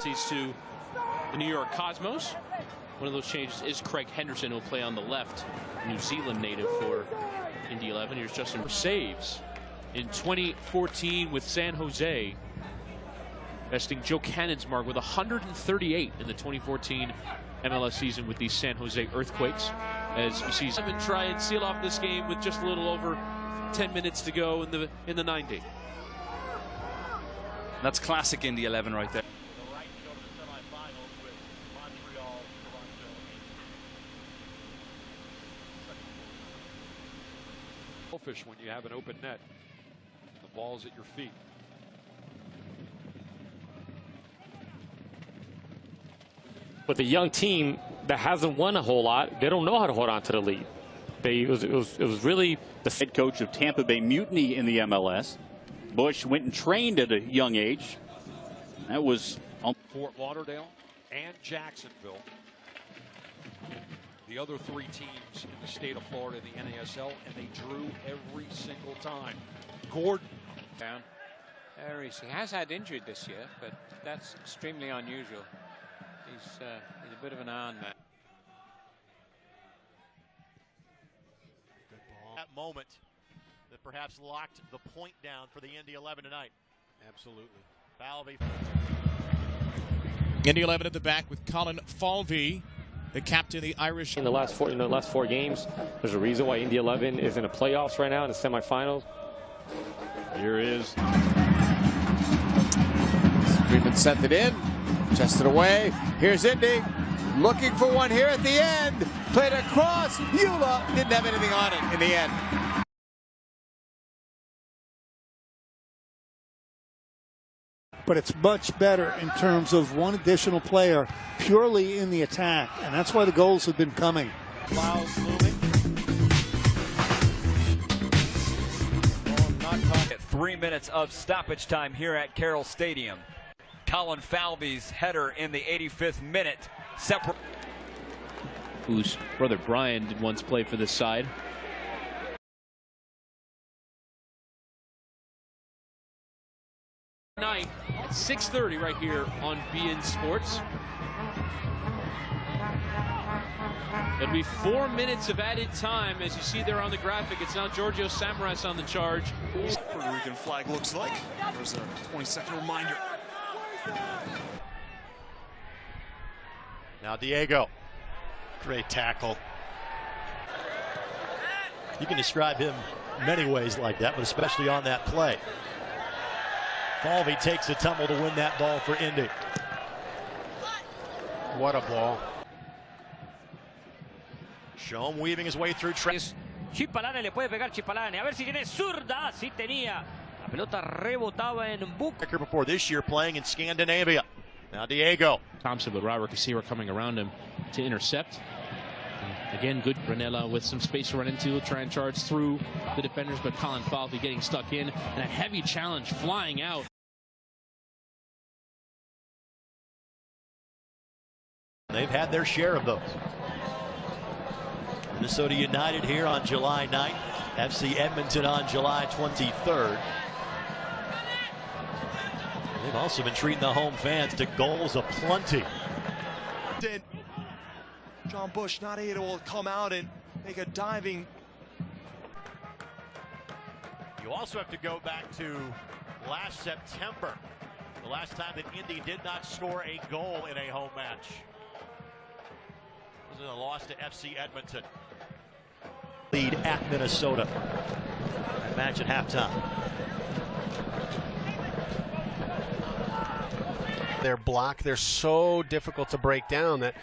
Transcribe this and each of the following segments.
To the New York Cosmos. One of those changes is Craig Henderson, who will play on the left, New Zealand native for Indy 11. Here's Justin saves in 2014 with San Jose, besting Joe Cannon's mark with 138 in the 2014 MLS season with the San Jose Earthquakes. As you see, and try and seal off this game with just a little over 10 minutes to go in the 90. That's classic Indy 11 right there. Selfish when you have an open net. The ball's at your feet. With a young team that hasn't won a whole lot, they don't know how to hold on to the lead. It was really the head coach of Tampa Bay Mutiny in the MLS. Bush went and trained at a young age. That was on Fort Lauderdale and Jacksonville. The other three teams in the state of Florida in the NASL, and they drew every single time. Gordon down. He has had injury this year, but that's extremely unusual. He's a bit of an iron man. That moment that perhaps locked the point down for the Indy 11 tonight. Absolutely. Falvey. Indy 11 at the back with Colin Falvey, the captain of the Irish. In the last four games, there's a reason why Indy 11 is in the playoffs right now in the semifinals. Here is Freeman sent it in, chested away. Here's Indy looking for one here at the end. Played across. Eula didn't have anything on it in the end. But it's much better in terms of one additional player purely in the attack, and that's why the goals have been coming. Fouls moving. At 3 minutes of stoppage time here at Carroll Stadium. Colin Falvey's header in the 85th minute. Separate. Whose brother Brian did once play for this side. Night at 6:30 right here on BN Sports. It'll be 4 minutes of added time. As you see there on the graphic, it's now Giorgio Samaras on the charge. Puerto Rican flag looks like. There's a 20-second reminder. Now Diego. Great tackle. You can describe him many ways like that, but especially on that play. Falvey takes a tumble to win that ball for Indy. What a ball. Shom weaving his way through. Chipalane le puede pegar Chipalane. A ver si tiene zurda. Sí tenía. La pelota rebotaba en buco. Before this year playing in Scandinavia. Now Diego. Thompson, but Robert Casira coming around him to intercept. Again, good Ranella with some space to run into, try and charge through the defenders, but Colin Falvey getting stuck in, and a heavy challenge flying out. They've had their share of those. Minnesota United here on July 9th. FC Edmonton on July 23rd. They've also been treating the home fans to goals aplenty. John Bush not able to come out and make a diving. You also have to go back to last September, the last time that Indy did not score a goal in a home match. It was a loss to FC Edmonton. Lead at Minnesota. That match at halftime. Their block, they're so difficult to break down that,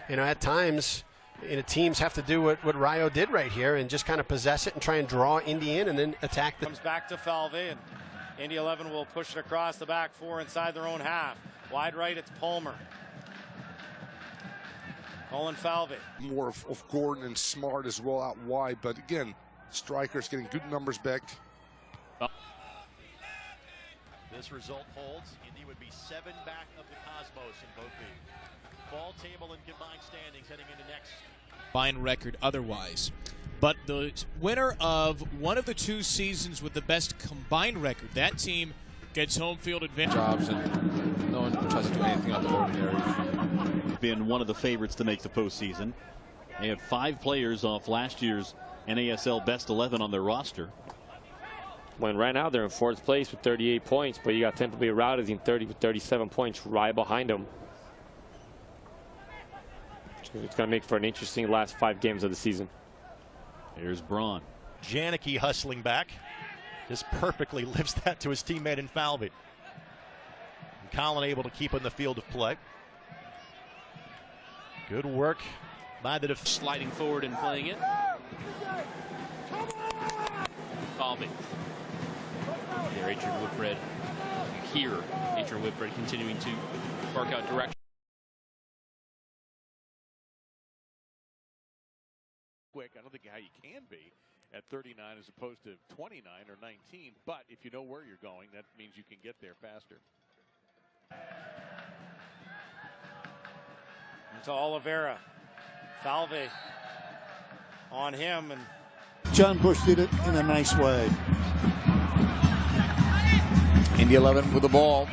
you know, at times, you know, teams have to do what Rayo did right here and just kind of possess it and try and draw Indy in and then attack the. Comes back to Falvey, and Indy 11 will push it across the back four inside their own half. Wide right, it's Palmer. Colin Falvey. More of Gordon and Smart as well out wide, but again, strikers getting good numbers back. This result holds. Indy would be 7 back of the Cosmos in both the fall table and combined standings heading into next. Combined record otherwise. But the winner of one of the 2 seasons with the best combined record, that team gets home field advantage. Jobs and knowing tries to do anything out of the ordinary. Been one of the favorites to make the postseason. They have 5 players off last year's NASL Best 11 on their roster. When right now they're in 4th place with 38 points, but you got Tampa Bay Rowdies in 30 with 37 points right behind them. It's going to make for an interesting last 5 games of the season. Here's Braun. Janicki hustling back. Just perfectly lifts that to his teammate in Falvey. And Colin able to keep in the field of play. Good work by the defense. Sliding forward and playing it. Falvey. There, Adrian Whitbread. You hear Adrian Whitbread continuing to mark out direction. Quick, I don't think how you can be at 39 as opposed to 29 or 19, but if you know where you're going, that means you can get there faster. To Oliveira. Falvey on him, and John Bush did it in a nice way. Indy 11 with the ball.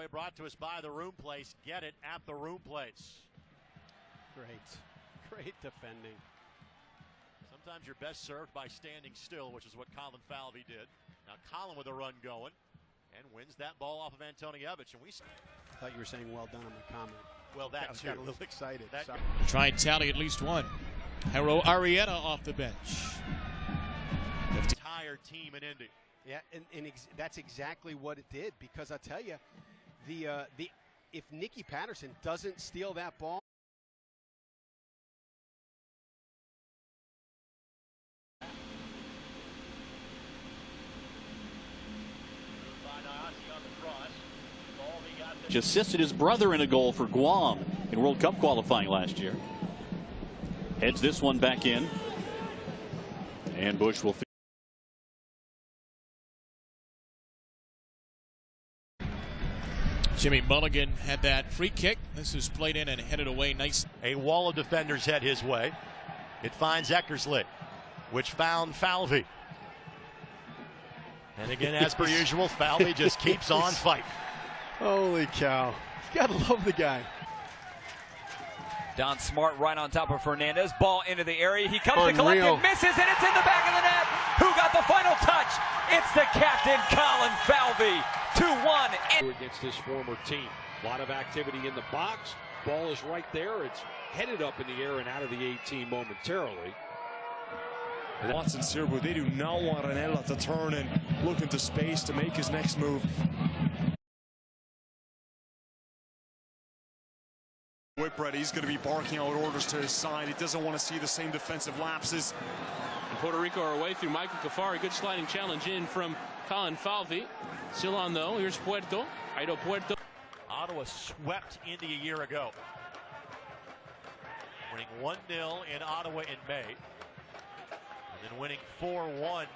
Brought to us by the room place. Get it at the room place. Great defending. Sometimes you're best served by standing still, which is what Colin Falvey did. Now Colin with a run going and wins that ball off of Antonievich. And I thought you were saying well done on my comment. Well, that too. Got a little excited. Try and tally at least one. Hero Arrieta off the bench. Entire team in Indy. Yeah, and that's exactly what it did, because I tell you, if Nicky Patterson doesn't steal that ball. Just assisted his brother in a goal for Guam in World Cup qualifying last year. Heads this one back in. And Bush will. Jimmy Mulligan had that free kick. This is played in and headed away. Nice. A wall of defenders head his way. It finds Eckersley, which found Falvey. And again, as per usual, Falvey just keeps on fighting. Holy cow. You gotta love the guy. Don Smart right on top of Fernandez. Ball into the area. He comes to collect Unreal. it, misses, and it's in the back of the net. Who got the final touch? It's the captain, Colin Falvey. 2-1. Against his former team. A lot of activity in the box. Ball is right there. It's headed up in the air and out of the 18 momentarily. Watson Sirbu, they do not want Ranella to turn and look into space to make his next move. Whitbread, he's going to be barking out orders to his side. He doesn't want to see the same defensive lapses. And Puerto Rico are away through Michael Cafari. Good sliding challenge in from Colin Falvey. Still on though. Here's Puerto. Aido Puerto. Ottawa swept Indy a year ago. Winning 1-0 in Ottawa in May. And then winning 4-1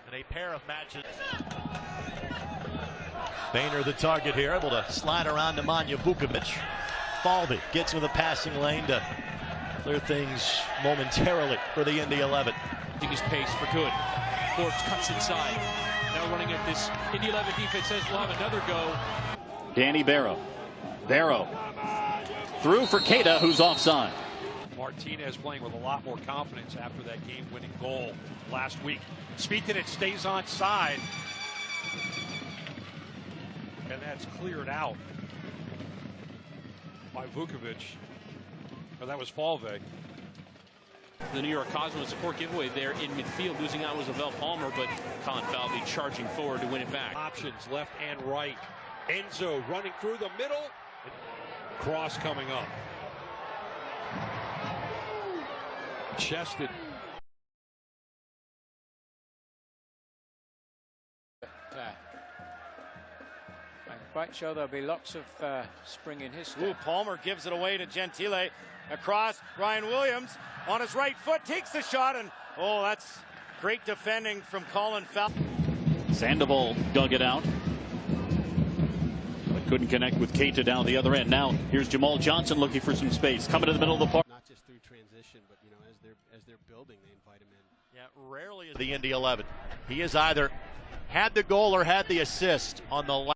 in a pair of matches. Boehner the target here, able to slide around to Manja Vukovic. Falvey gets with a passing lane to clear things momentarily for the Indy 11. Taking his pace for good. Forbes cuts inside. Now running at this Indy 11 defense says we'll have another go. Danny Barrow. Barrow through for Keita, who's offside. Martinez playing with a lot more confidence after that game-winning goal last week. Speaking, stays on side. And that's cleared out by Vukovic. But that was Falvey. The New York Cosmos support giveaway there in midfield. Losing out was Lavelle Palmer, but Colin Falvey charging forward to win it back. Options left and right. Enzo running through the middle. Cross coming up. Chested. I'm quite sure there'll be lots of spring in his step. Ooh, Palmer gives it away to Gentile. Across, Ryan Williams on his right foot takes the shot, and oh, that's great defending from Colin Falvey. Sandoval dug it out, but couldn't connect with Keita down the other end. Now here's Jamal Johnson looking for some space, coming to the middle of the park. Not just through transition, but you know, as they're building, they invite him in. Yeah, rarely is the Indy 11. He has either had the goal or had the assist on the last.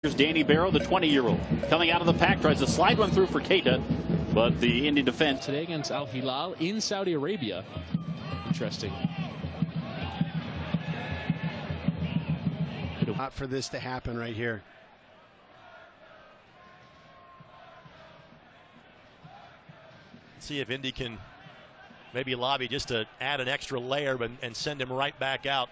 Here's Danny Barrow, the 20-year-old, coming out of the pack, tries to slide one through for Keita, but the Indy defense. Today against Al Hilal in Saudi Arabia. Interesting. Not for this to happen right here. See if Indy can maybe lobby just to add an extra layer and send him right back out.